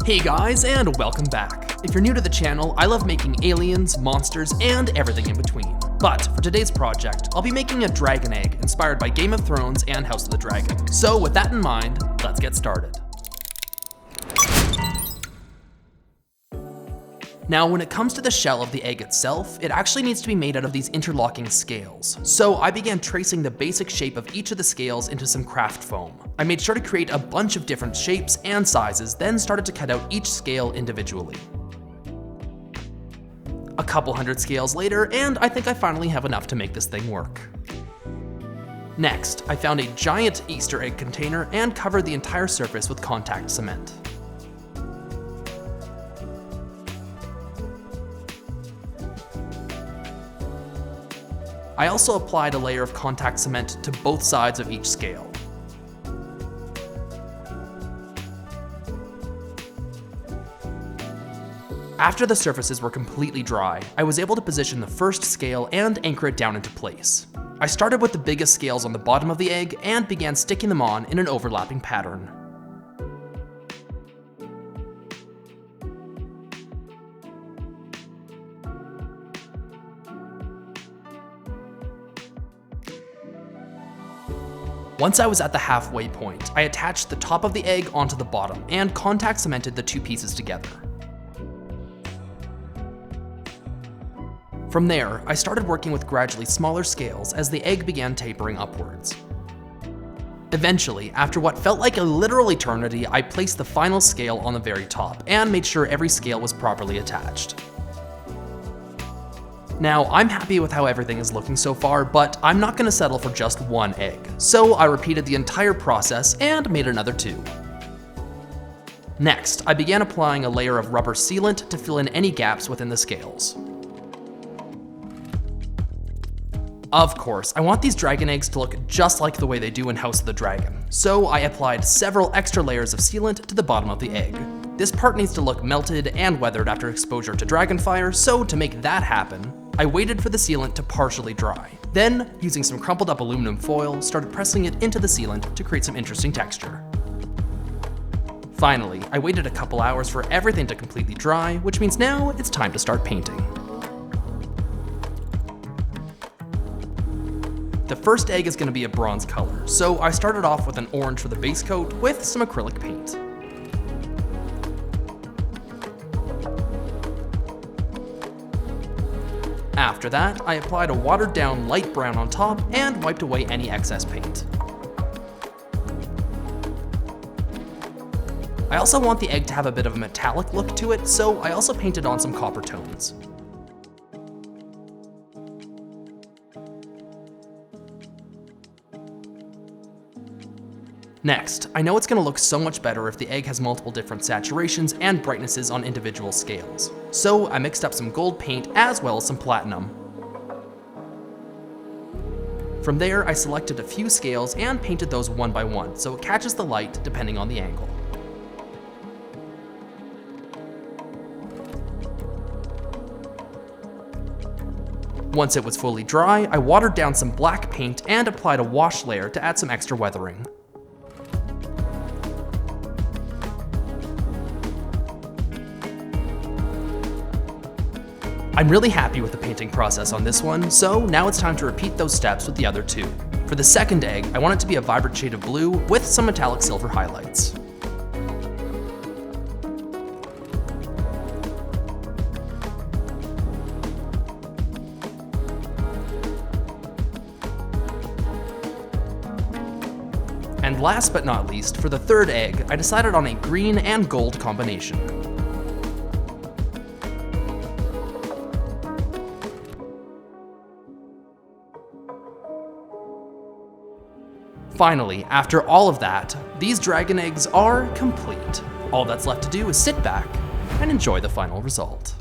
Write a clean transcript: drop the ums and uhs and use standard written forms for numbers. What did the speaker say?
Hey guys, and welcome back. If you're new to the channel, I love making aliens, monsters, and everything in between. But for today's project, I'll be making a dragon egg inspired by Game of Thrones and House of the Dragon. So with that in mind, let's get started. Now, when it comes to the shell of the egg itself, it actually needs to be made out of these interlocking scales. So I began tracing the basic shape of each of the scales into some craft foam. I made sure to create a bunch of different shapes and sizes, then started to cut out each scale individually. A couple hundred scales later, and I think I finally have enough to make this thing work. Next, I found a giant Easter egg container and covered the entire surface with contact cement. I also applied a layer of contact cement to both sides of each scale. After the surfaces were completely dry, I was able to position the first scale and anchor it down into place. I started with the biggest scales on the bottom of the egg and began sticking them on in an overlapping pattern. Once I was at the halfway point, I attached the top of the egg onto the bottom and contact cemented the two pieces together. From there, I started working with gradually smaller scales as the egg began tapering upwards. Eventually, after what felt like a literal eternity, I placed the final scale on the very top and made sure every scale was properly attached. Now, I'm happy with how everything is looking so far, but I'm not going to settle for just one egg, so I repeated the entire process and made another two. Next, I began applying a layer of rubber sealant to fill in any gaps within the scales. Of course, I want these dragon eggs to look just like the way they do in House of the Dragon, so I applied several extra layers of sealant to the bottom of the egg. This part needs to look melted and weathered after exposure to dragon fire, so to make that happen, I waited for the sealant to partially dry. Then, using some crumpled up aluminum foil, started pressing it into the sealant to create some interesting texture. Finally, I waited a couple hours for everything to completely dry, which means now it's time to start painting. The first egg is going to be a bronze color, so I started off with an orange for the base coat with some acrylic paint. After that, I applied a watered down light brown on top and wiped away any excess paint. I also want the egg to have a bit of a metallic look to it, so I also painted on some copper tones. Next, I know it's going to look so much better if the egg has multiple different saturations and brightnesses on individual scales. So I mixed up some gold paint as well as some platinum. From there, I selected a few scales and painted those one by one so it catches the light depending on the angle. Once it was fully dry, I watered down some black paint and applied a wash layer to add some extra weathering. I'm really happy with the painting process on this one, so now it's time to repeat those steps with the other two. For the second egg, I want it to be a vibrant shade of blue with some metallic silver highlights. And last but not least, for the third egg, I decided on a green and gold combination. Finally, after all of that, these dragon eggs are complete. All that's left to do is sit back and enjoy the final result.